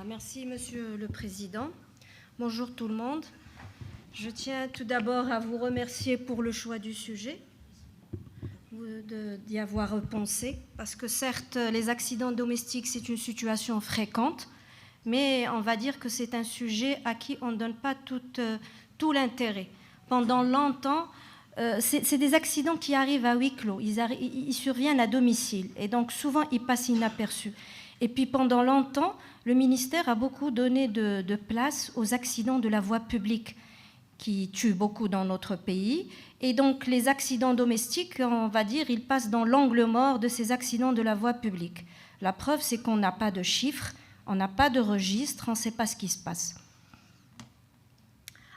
Merci, Monsieur le Président. Bonjour tout le monde. Je tiens tout d'abord à vous remercier pour le choix du sujet, d'y avoir pensé, parce que certes, les accidents domestiques, c'est une situation fréquente, mais on va dire que c'est un sujet à qui on ne donne pas tout l'intérêt. Pendant longtemps, c'est des accidents qui arrivent à huis clos, ils surviennent à domicile, et donc souvent ils passent inaperçus. Et puis pendant longtemps, le ministère a beaucoup donné de place aux accidents de la voie publique qui tuent beaucoup dans notre pays. Et donc les accidents domestiques, on va dire, ils passent dans l'angle mort de ces accidents de la voie publique. La preuve, c'est qu'on n'a pas de chiffres, on n'a pas de registre, on ne sait pas ce qui se passe.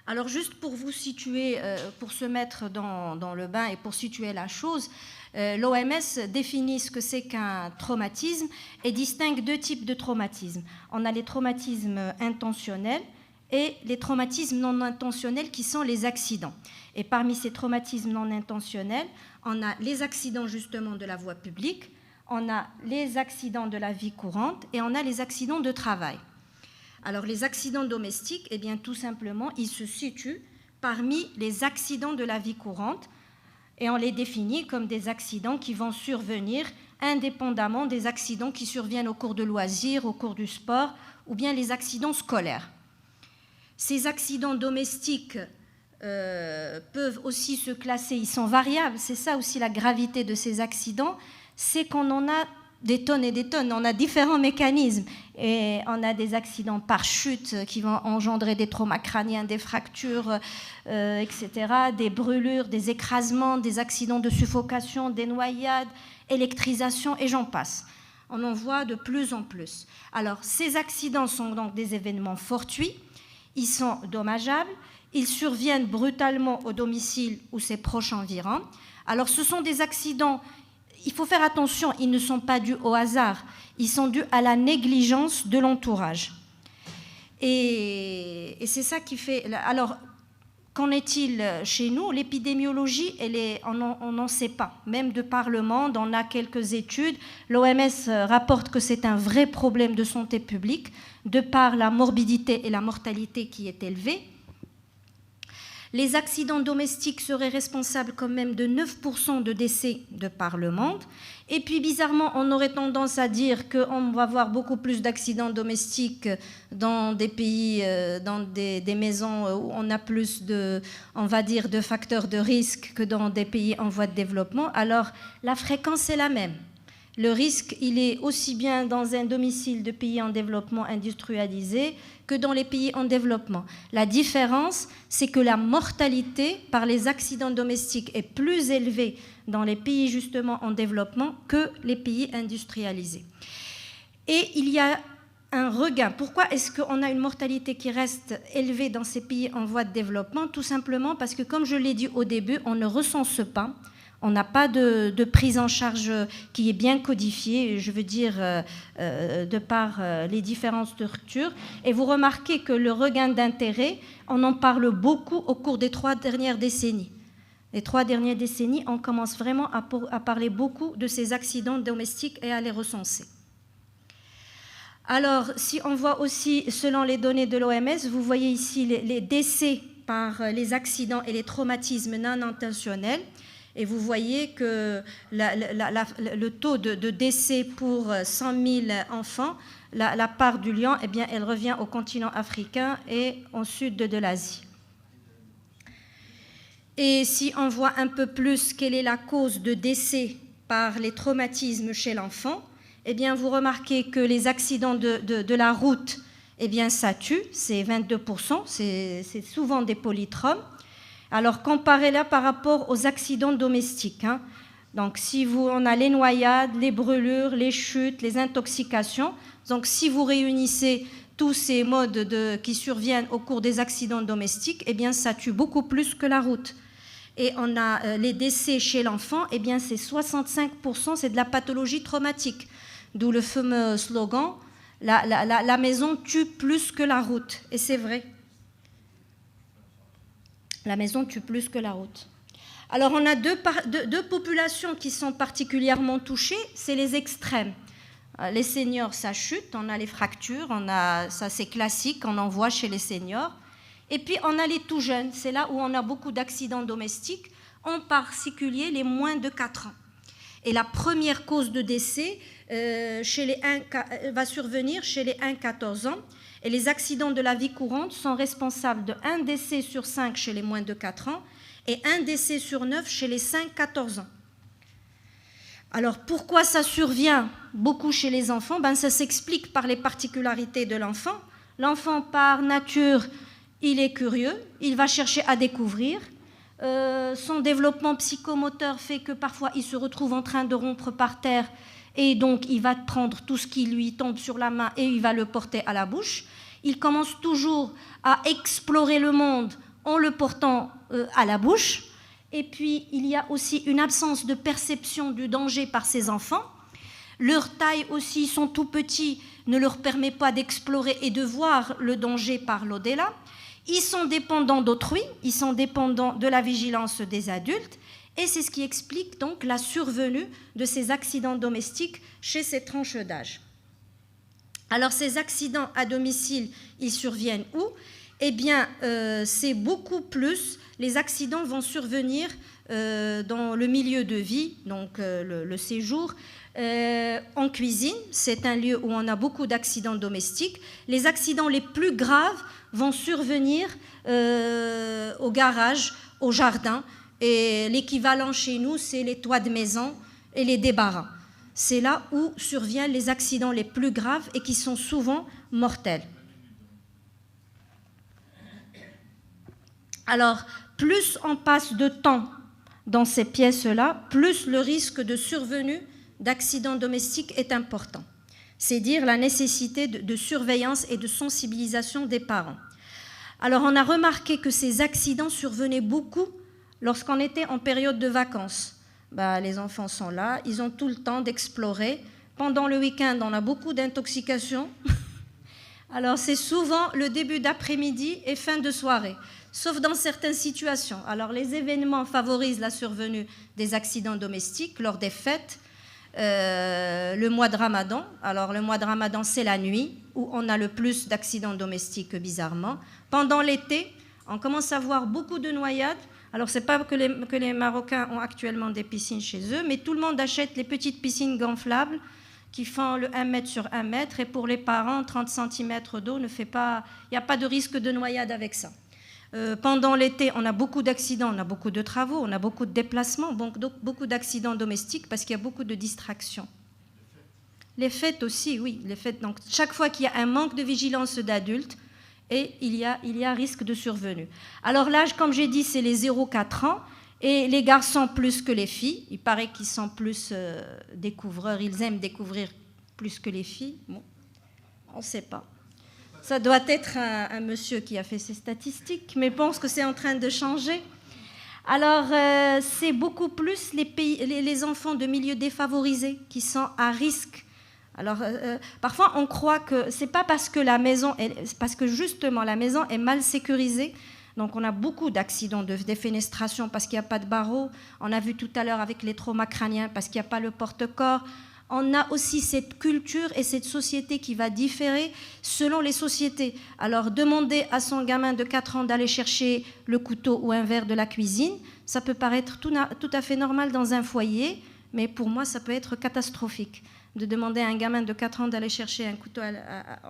Alors juste pour vous situer, pour se mettre dans le bain et pour situer la chose, l'OMS définit ce que c'est qu'un traumatisme et distingue deux types de traumatismes. On a les traumatismes intentionnels et les traumatismes non intentionnels qui sont les accidents. Et parmi ces traumatismes non intentionnels, on a les accidents justement de la voie publique, on a les accidents de la vie courante et on a les accidents de travail. Alors les accidents domestiques, eh bien tout simplement, ils se situent parmi les accidents de la vie courante et on les définit comme des accidents qui vont survenir indépendamment des accidents qui surviennent au cours de loisirs, au cours du sport ou bien les accidents scolaires. Ces accidents domestiques peuvent aussi se classer, ils sont variables, c'est ça aussi la gravité de ces accidents, c'est qu'on en a des tonnes et des tonnes, on a différents mécanismes et on a des accidents par chute qui vont engendrer des traumas crâniens, des fractures, etc., des brûlures, des écrasements, des accidents de suffocation, des noyades, électrisation et j'en passe. On en voit de plus en plus. Alors ces accidents sont donc des événements fortuits, ils sont dommageables, ils surviennent brutalement au domicile ou ses proches environs. Alors ce sont des accidents, il faut faire attention, ils ne sont pas dus au hasard, ils sont dus à la négligence de l'entourage. Et c'est ça qui fait... Alors, qu'en est-il chez nous? L'épidémiologie, on n'en sait pas. Même de par le monde, on a quelques études. L'OMS rapporte que c'est un vrai problème de santé publique, de par la morbidité et la mortalité qui est élevée. Les accidents domestiques seraient responsables quand même de 9% de décès de par le monde. Et puis bizarrement, on aurait tendance à dire qu'on va avoir beaucoup plus d'accidents domestiques dans des pays, dans des maisons où on a plus de, on va dire, de facteurs de risque que dans des pays en voie de développement. Alors la fréquence est la même. Le risque, il est aussi bien dans un domicile de pays en développement industrialisé que dans les pays en développement. La différence, c'est que la mortalité par les accidents domestiques est plus élevée dans les pays justement en développement que les pays industrialisés. Et il y a un regain. Pourquoi est-ce qu'on a une mortalité qui reste élevée dans ces pays en voie de développement? Tout simplement parce que, comme je l'ai dit au début, on ne recense pas. On n'a pas de prise en charge qui est bien codifiée, je veux dire, de par les différentes structures. Et vous remarquez que le regain d'intérêt, on en parle beaucoup au cours des 3 dernières décennies. Les 3 dernières décennies, on commence vraiment à parler beaucoup de ces accidents domestiques et à les recenser. Alors, si on voit aussi, selon les données de l'OMS, vous voyez ici les décès par les accidents et les traumatismes non intentionnels. Et vous voyez que le taux de décès pour 100 000 enfants, la part du lion, eh bien, elle revient au continent africain et au sud de l'Asie. Et si on voit un peu plus quelle est la cause de décès par les traumatismes chez l'enfant, eh bien, vous remarquez que les accidents de la route, eh bien, ça tue, c'est 22%, c'est souvent des polytraumes. Alors, comparez-la par rapport aux accidents domestiques. Donc, on a les noyades, les brûlures, les chutes, les intoxications. Donc, si vous réunissez tous ces modes qui surviennent au cours des accidents domestiques, eh bien, ça tue beaucoup plus que la route. Et on a les décès chez l'enfant, eh bien, c'est 65%, c'est de la pathologie traumatique. D'où le fameux slogan, la maison tue plus que la route. Et c'est vrai. La maison tue plus que la route. Alors, on a deux populations qui sont particulièrement touchées, c'est les extrêmes. Les seniors, ça chute, on a les fractures, ça c'est classique, on en voit chez les seniors. Et puis on a les tout jeunes, c'est là où on a beaucoup d'accidents domestiques, en particulier les moins de 4 ans. Et la première cause de décès va survenir chez les 1-14 ans. Et les accidents de la vie courante sont responsables de 1 décès sur 5 chez les moins de 4 ans et 1 décès sur 9 chez les 5-14 ans. Alors pourquoi ça survient beaucoup chez les enfants? Ça s'explique par les particularités de l'enfant. L'enfant, par nature, il est curieux, il va chercher à découvrir. Son développement psychomoteur fait que parfois il se retrouve en train de rompre par terre et donc il va prendre tout ce qui lui tombe sur la main et il va le porter à la bouche. Il commence toujours à explorer le monde en le portant à la bouche. Et puis il y a aussi une absence de perception du danger par ces enfants. Leur taille aussi, ils sont tout petits, ne leur permet pas d'explorer et de voir le danger par l'au-delà. Ils sont dépendants d'autrui, ils sont dépendants de la vigilance des adultes, et c'est ce qui explique donc la survenue de ces accidents domestiques chez ces tranches d'âge. Alors ces accidents à domicile, ils surviennent où? Eh bien, c'est beaucoup plus, les accidents vont survenir dans le milieu de vie, donc le séjour, en cuisine, c'est un lieu où on a beaucoup d'accidents domestiques. Les accidents les plus graves vont survenir au garage, au jardin, et l'équivalent chez nous, c'est les toits de maison et les débarras. C'est là où surviennent les accidents les plus graves et qui sont souvent mortels. Alors, plus on passe de temps dans ces pièces-là, plus le risque de survenue d'accidents domestiques est important. C'est dire la nécessité de surveillance et de sensibilisation des parents. Alors, on a remarqué que ces accidents survenaient beaucoup lorsqu'on était en période de vacances. Les enfants sont là, ils ont tout le temps d'explorer. Pendant le week-end, on a beaucoup d'intoxication. Alors, c'est souvent le début d'après-midi et fin de soirée, sauf dans certaines situations. Alors, les événements favorisent la survenue des accidents domestiques lors des fêtes. Le mois de Ramadan. Alors, le mois de Ramadan, c'est la nuit où on a le plus d'accidents domestiques, bizarrement. Pendant l'été, on commence à voir beaucoup de noyades. Alors, ce n'est pas que les Marocains ont actuellement des piscines chez eux, mais tout le monde achète les petites piscines gonflables qui font le 1 mètre sur 1 mètre. Et pour les parents, 30 cm d'eau il n'y a pas de risque de noyade avec ça. Pendant l'été, on a beaucoup d'accidents, on a beaucoup de travaux, on a beaucoup de déplacements, donc beaucoup d'accidents domestiques parce qu'il y a beaucoup de distractions. Les fêtes aussi, oui, les fêtes. Donc, chaque fois qu'il y a un manque de vigilance d'adultes, et il y a risque de survenue. Alors l'âge, comme j'ai dit, c'est les 0-4 ans, et les garçons plus que les filles. Il paraît qu'ils sont plus découvreurs, ils aiment découvrir plus que les filles. Bon, on ne sait pas. Ça doit être un monsieur qui a fait ces statistiques, mais je pense que c'est en train de changer. Alors, c'est beaucoup plus les enfants de milieux défavorisés qui sont à risque. Alors, parfois, on croit que c'est pas parce que parce que justement la maison est mal sécurisée. Donc, on a beaucoup d'accidents de défenestration parce qu'il n'y a pas de barreaux. On a vu tout à l'heure avec les traumas crâniens parce qu'il n'y a pas le porte-corps. On a aussi cette culture et cette société qui va différer selon les sociétés. Alors, demander à son gamin de 4 ans d'aller chercher le couteau ou un verre de la cuisine, ça peut paraître tout à fait normal dans un foyer, mais pour moi, ça peut être catastrophique de demander à un gamin de 4 ans d'aller chercher un couteau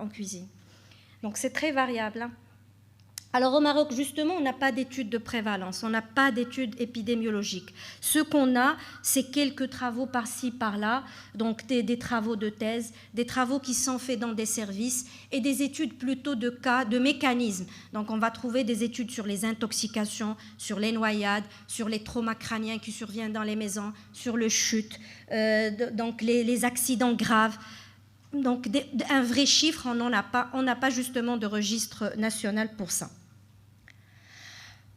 en cuisine. Donc, c'est très variable, hein. Alors au Maroc, justement, on n'a pas d'études de prévalence, on n'a pas d'études épidémiologiques. Ce qu'on a, c'est quelques travaux par-ci, par-là, donc des travaux de thèse, des travaux qui sont faits dans des services et des études plutôt de cas, de mécanismes. Donc on va trouver des études sur les intoxications, sur les noyades, sur les traumas crâniens qui surviennent dans les maisons, sur le chute, donc les accidents graves. Donc un vrai chiffre, on n'en a pas. On n'a pas justement de registre national pour ça.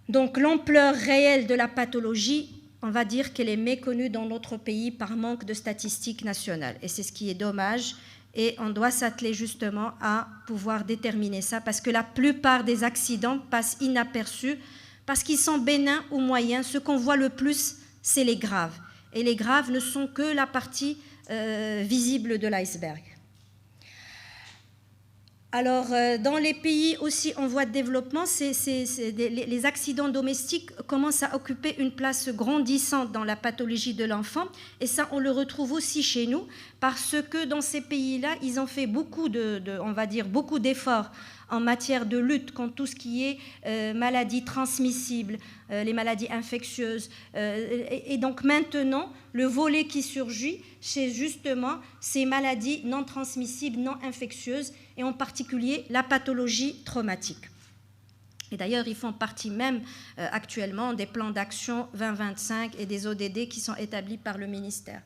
Donc l'ampleur réelle de la pathologie, on va dire qu'elle est méconnue dans notre pays par manque de statistiques nationales. Et c'est ce qui est dommage. Et on doit s'atteler justement à pouvoir déterminer ça parce que la plupart des accidents passent inaperçus parce qu'ils sont bénins ou moyens. Ce qu'on voit le plus, c'est les graves. Et les graves ne sont que la partie visible de l'iceberg. Alors, dans les pays aussi en voie de développement, les accidents domestiques commencent à occuper une place grandissante dans la pathologie de l'enfant. Et ça, on le retrouve aussi chez nous, parce que dans ces pays-là, ils ont fait beaucoup on va dire, beaucoup d'efforts en matière de lutte contre tout ce qui est maladies transmissibles, les maladies infectieuses. Et donc maintenant, le volet qui surgit, c'est justement ces maladies non transmissibles, non infectieuses, et en particulier la pathologie traumatique. Et d'ailleurs, ils font partie même actuellement des plans d'action 2025 et des ODD qui sont établis par le ministère.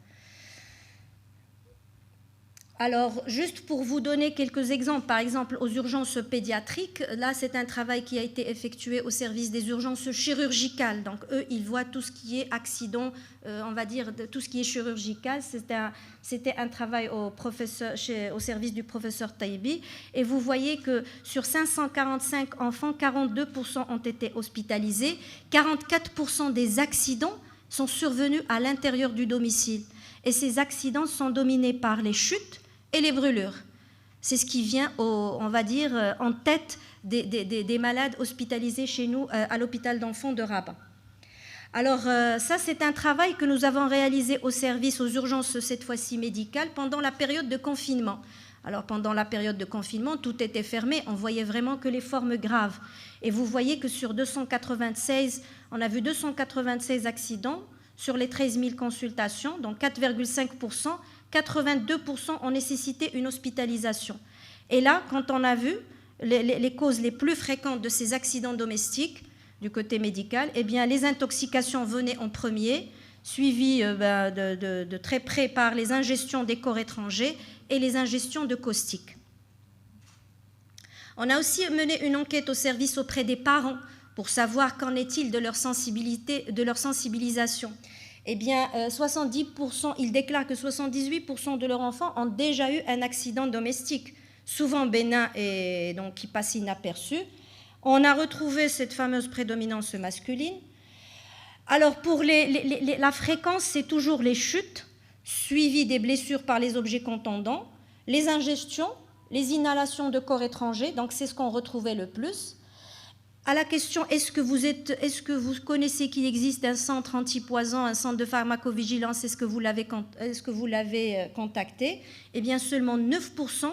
Alors, juste pour vous donner quelques exemples, par exemple, aux urgences pédiatriques, là, c'est un travail qui a été effectué au service des urgences chirurgicales. Donc, eux, ils voient tout ce qui est accident, on va dire, tout ce qui est chirurgical. C'était un travail au service du professeur Taïbi. Et vous voyez que sur 545 enfants, 42% ont été hospitalisés. 44% des accidents sont survenus à l'intérieur du domicile. Et ces accidents sont dominés par les chutes et les brûlures. C'est ce qui vient, on va dire, en tête des malades hospitalisés chez nous à l'hôpital d'enfants de Rabat. Alors ça, c'est un travail que nous avons réalisé au service aux urgences, cette fois-ci médicales, pendant la période de confinement. Alors pendant la période de confinement, tout était fermé, on voyait vraiment que les formes graves. Et vous voyez que sur 296, on a vu 296 accidents sur les 13 000 consultations, donc 4,5%, 82% ont nécessité une hospitalisation. Et là, quand on a vu les causes les plus fréquentes de ces accidents domestiques du côté médical, eh bien, les intoxications venaient en premier, suivies de très près par les ingestions des corps étrangers et les ingestions de caustiques. On a aussi mené une enquête au service auprès des parents pour savoir qu'en est-il de leur sensibilité, de leur sensibilisation. Eh bien, 70%, ils déclarent que 78% de leurs enfants ont déjà eu un accident domestique, souvent bénin et donc qui passe inaperçu. On a retrouvé cette fameuse prédominance masculine. Alors, pour la fréquence, c'est toujours les chutes, suivies des blessures par les objets contondants, les ingestions, les inhalations de corps étrangers, donc c'est ce qu'on retrouvait le plus. À la question, est-ce que vous connaissez qu'il existe un centre antipoison, un centre de pharmacovigilance, est-ce que vous l'avez contacté? Eh bien, seulement 9%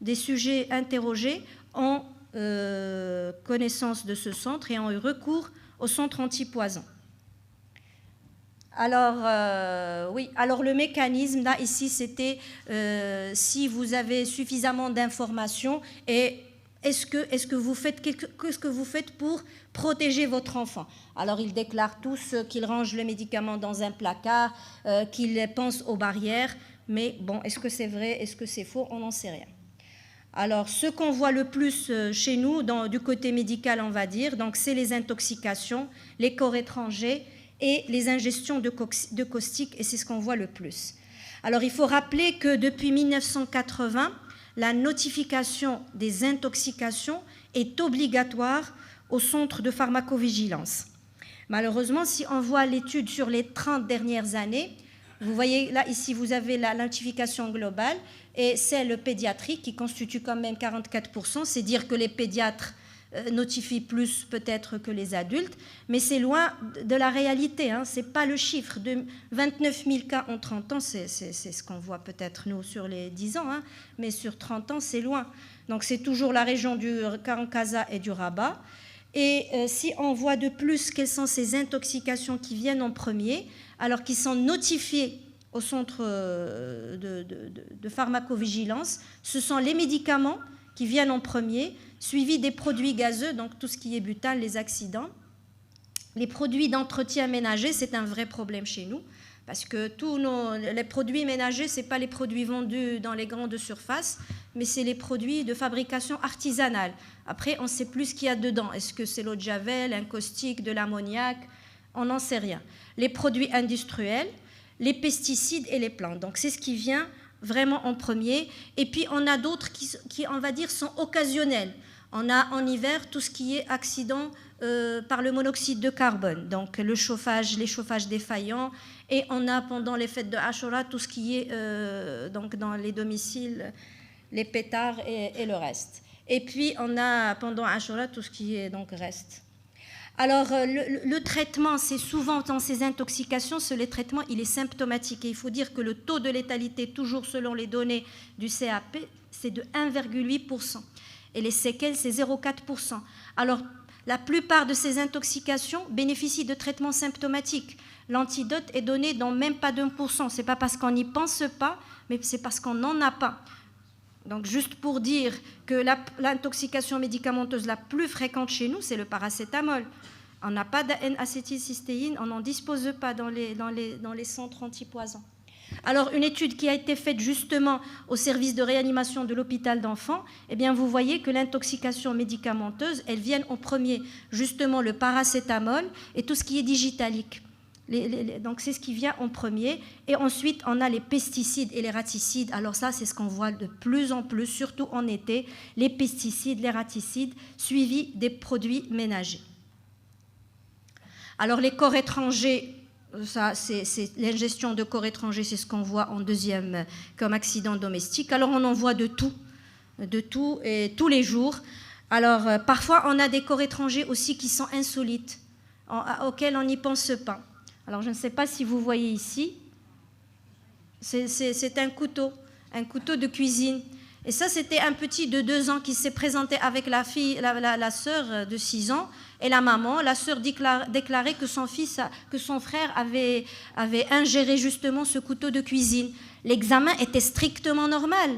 des sujets interrogés ont connaissance de ce centre et ont eu recours au centre antipoison. Alors, oui, alors le mécanisme, là, ici, c'était si vous avez suffisamment d'informations et qu'est-ce que vous faites pour protéger votre enfant? Alors, ils déclarent tous qu'ils rangent le médicament dans un placard, qu'ils pensent aux barrières, mais bon, est-ce que c'est vrai, est-ce que c'est faux? On n'en sait rien. Alors, ce qu'on voit le plus chez nous, du côté médical, on va dire, donc c'est les intoxications, les corps étrangers et les ingestions de caustique, et c'est ce qu'on voit le plus. Alors, il faut rappeler que depuis 1980, la notification des intoxications est obligatoire au centre de pharmacovigilance. Malheureusement, si on voit l'étude sur les 30 dernières années, vous voyez là, ici, vous avez la notification globale et celle pédiatrique qui constitue quand même 44%. C'est dire que les pédiatres notifient plus peut-être que les adultes, mais c'est loin de la réalité. Hein. Ce n'est pas le chiffre de 29 000 cas en 30 ans, c'est ce qu'on voit peut-être nous sur les 10 ans, hein, mais sur 30 ans, c'est loin. Donc c'est toujours la région du Karankaza et du Rabat. Et si on voit de plus quelles sont ces intoxications qui viennent en premier, alors qu'ils sont notifiés au centre de pharmacovigilance, ce sont les médicaments qui viennent en premier, suivis des produits gazeux, donc tout ce qui est butane, les accidents. Les produits d'entretien ménager, c'est un vrai problème chez nous, parce que tous les produits ménagers, ce n'est pas les produits vendus dans les grandes surfaces, mais c'est les produits de fabrication artisanale. Après, on ne sait plus ce qu'il y a dedans. Est-ce que c'est l'eau de javel, un caustique, de l'ammoniac? On n'en sait rien. Les produits industriels, les pesticides et les plantes. Donc c'est ce qui vient vraiment en premier. Et puis on a d'autres qui, on va dire, sont occasionnels. On a en hiver tout ce qui est accident par le monoxyde de carbone, donc les chauffages défaillants Et on a pendant les fêtes de Ashura tout ce qui est donc dans les domiciles, les pétards et le reste. Et puis on a pendant Ashura tout ce qui est donc reste. Alors le traitement, c'est souvent dans ces intoxications, le traitement il est symptomatique. Et il faut dire que le taux de létalité, toujours selon les données du CAP, c'est de 1,8%. Et les séquelles, c'est 0,4%. Alors la plupart de ces intoxications bénéficient de traitements symptomatiques. L'antidote est donné dans même pas d'1%. Ce n'est pas parce qu'on n'y pense pas, mais c'est parce qu'on n'en a pas. Donc, juste pour dire que l'intoxication médicamenteuse la plus fréquente chez nous, c'est le paracétamol. On n'a pas d'N-acétylcystéine, on n'en dispose pas dans les centres antipoisons. Alors, une étude qui a été faite justement au service de réanimation de l'hôpital d'enfants, eh bien, vous voyez que l'intoxication médicamenteuse, elles viennent en premier, justement, le paracétamol et tout ce qui est digitalique. Donc, c'est ce qui vient en premier. Et ensuite, on a les pesticides et les raticides. Alors ça, c'est ce qu'on voit de plus en plus, surtout en été, les pesticides, les raticides, suivis des produits ménagers. Alors, les corps étrangers, ça, c'est l'ingestion de corps étrangers, c'est ce qu'on voit en deuxième comme accident domestique. Alors, on en voit de tout et tous les jours. Alors, parfois, on a des corps étrangers aussi qui sont insolites, auxquels on n'y pense pas. Alors, je ne sais pas si vous voyez ici, c'est un couteau de cuisine. Et ça, c'était un petit de 2 ans qui s'est présenté avec la sœur de 6 ans et la maman. La sœur déclarait que son frère avait ingéré justement ce couteau de cuisine. L'examen était strictement normal.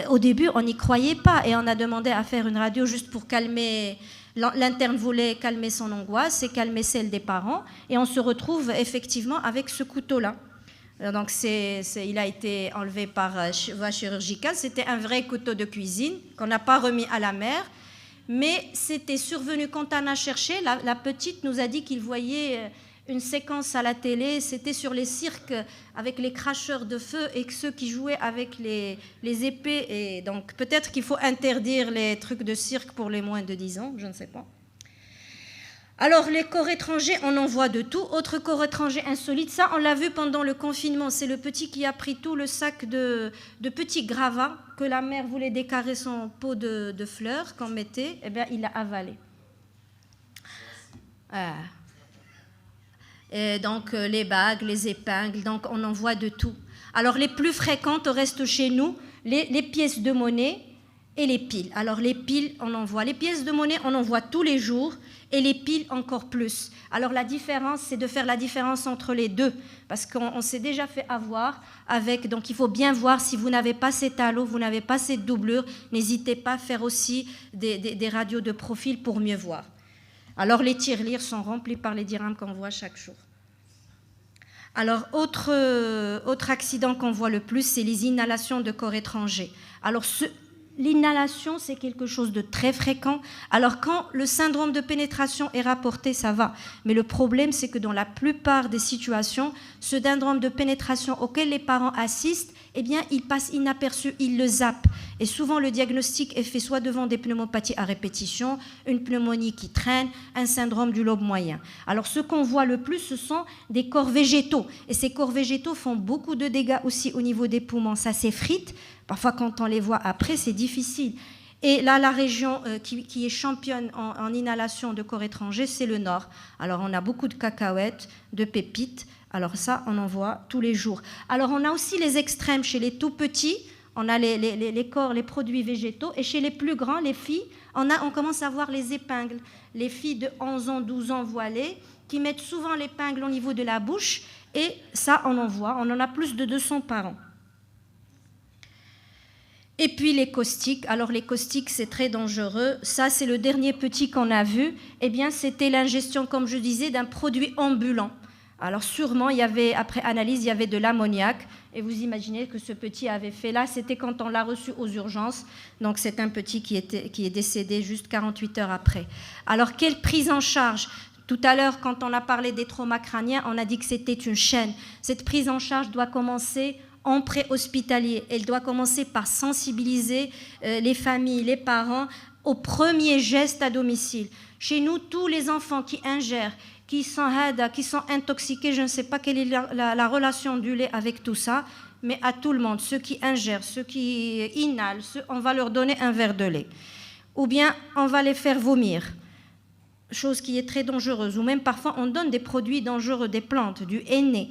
Au début, on n'y croyait pas et on a demandé à faire une radio juste pour calmer. L'interne voulait calmer son angoisse et calmer celle des parents. Et on se retrouve effectivement avec ce couteau-là. Donc, il a été enlevé par voie chirurgicale. C'était un vrai couteau de cuisine qu'on n'a pas remis à la mère. Mais c'était survenu quand on a cherché. La petite nous a dit qu'il voyait une séquence à la télé. C'était sur les cirques avec les cracheurs de feu et ceux qui jouaient avec les épées. Et donc, peut-être qu'il faut interdire les trucs de cirque pour les moins de 10 ans. Je ne sais pas. Alors, les corps étrangers, on en voit de tout. Autre corps étranger insolite, ça, on l'a vu pendant le confinement. C'est le petit qui a pris tout le sac de petits gravats que la mère voulait décarer son pot de fleurs qu'on mettait. Eh bien, il l'a avalé. Et donc, les bagues, les épingles, donc on en voit de tout. Alors, les plus fréquentes restent chez nous, les pièces de monnaie et les piles. Alors, les piles, on en voit. Les pièces de monnaie, on en voit tous les jours. Et les piles encore plus. Alors la différence, c'est de faire la différence entre les deux, parce qu'on s'est déjà fait avoir avec, donc il faut bien voir si vous n'avez pas ces talos, vous n'avez pas cette doublure, n'hésitez pas à faire aussi des radios de profil pour mieux voir. Alors les tirelires sont remplis par les dirhams qu'on voit chaque jour. Alors autre accident qu'on voit le plus, c'est les inhalations de corps étrangers. Alors l'inhalation, c'est quelque chose de très fréquent. Alors, quand le syndrome de pénétration est rapporté, ça va. Mais le problème, c'est que dans la plupart des situations, ce syndrome de pénétration auquel les parents assistent, eh bien, il passe inaperçu, il le zappe. Et souvent, le diagnostic est fait soit devant des pneumopathies à répétition, une pneumonie qui traîne, un syndrome du lobe moyen. Alors, ce qu'on voit le plus, ce sont des corps végétaux. Et ces corps végétaux font beaucoup de dégâts aussi au niveau des poumons. Ça s'effrite. Parfois, quand on les voit après, c'est difficile. Et là, la région qui est championne en inhalation de corps étrangers, c'est le nord. Alors, on a beaucoup de cacahuètes, de pépites. Alors ça, on en voit tous les jours. Alors, on a aussi les extrêmes chez les tout petits. On a les corps, les produits végétaux. Et chez les plus grands, les filles, on commence à voir les épingles. Les filles de 11 ans, 12 ans voilées, qui mettent souvent l'épingle au niveau de la bouche. Et ça, on en voit. On en a plus de 200 par an. Et puis les caustiques. Alors les caustiques, c'est très dangereux. Ça, c'est le dernier petit qu'on a vu. Eh bien, c'était l'ingestion, comme je disais, d'un produit ambulant. Alors sûrement, après analyse, il y avait de l'ammoniac. Et vous imaginez que ce petit avait fait là, c'était quand on l'a reçu aux urgences. Donc c'est un petit qui est décédé juste 48 heures après. Alors quelle prise en charge ? Tout à l'heure, quand on a parlé des traumas crâniens, on a dit que c'était une chaîne. Cette prise en charge doit commencer en préhospitalier. Elle doit commencer par sensibiliser les familles, les parents aux premiers gestes à domicile. Chez nous, tous les enfants qui ingèrent, qui sont intoxiqués, je ne sais pas quelle est la relation du lait avec tout ça, mais à tout le monde, ceux qui ingèrent, ceux qui inhalent, on va leur donner un verre de lait. Ou bien on va les faire vomir, chose qui est très dangereuse. Ou même parfois on donne des produits dangereux, des plantes, du henné.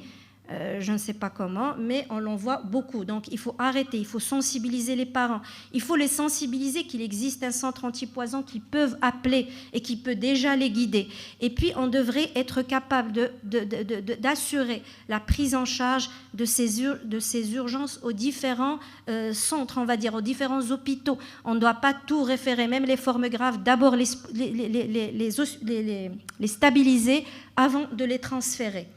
Je ne sais pas comment, mais on l'en voit beaucoup. Donc il faut arrêter, il faut sensibiliser les parents. Il faut les sensibiliser qu'il existe un centre antipoison qu'ils peuvent appeler et qui peut déjà les guider. Et puis on devrait être capable d'assurer la prise en charge de ces urgences aux différents centres, on va dire, aux différents hôpitaux. On ne doit pas tout référer, même les formes graves, d'abord les stabiliser avant de les transférer.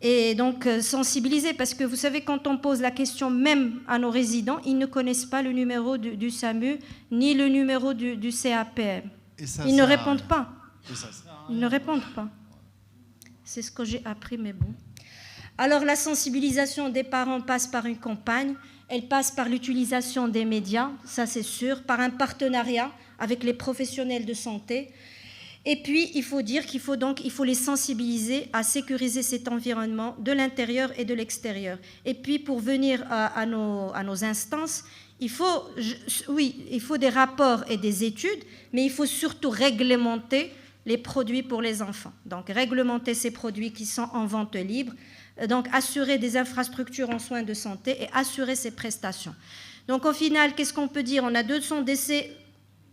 Et donc sensibiliser, parce que vous savez, quand on pose la question même à nos résidents, ils ne connaissent pas le numéro du SAMU ni le numéro du CAPM. Ils ne répondent pas. Ils ne répondent pas. C'est ce que j'ai appris, mais bon. Alors la sensibilisation des parents passe par une campagne, elle passe par l'utilisation des médias, ça c'est sûr, par un partenariat avec les professionnels de santé. Et puis, il faut dire qu'il faut les sensibiliser à sécuriser cet environnement de l'intérieur et de l'extérieur. Et puis, pour venir à nos instances, il faut des rapports et des études, mais il faut surtout réglementer les produits pour les enfants. Donc, réglementer ces produits qui sont en vente libre, donc assurer des infrastructures en soins de santé et assurer ces prestations. Donc, au final, qu'est-ce qu'on peut dire? On a 200 décès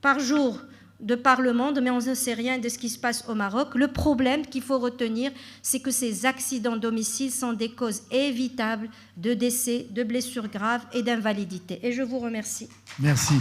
par jour de par le monde, mais on ne sait rien de ce qui se passe au Maroc. Le problème qu'il faut retenir, c'est que ces accidents domicile sont des causes évitables de décès, de blessures graves et d'invalidité. Et je vous remercie. Merci.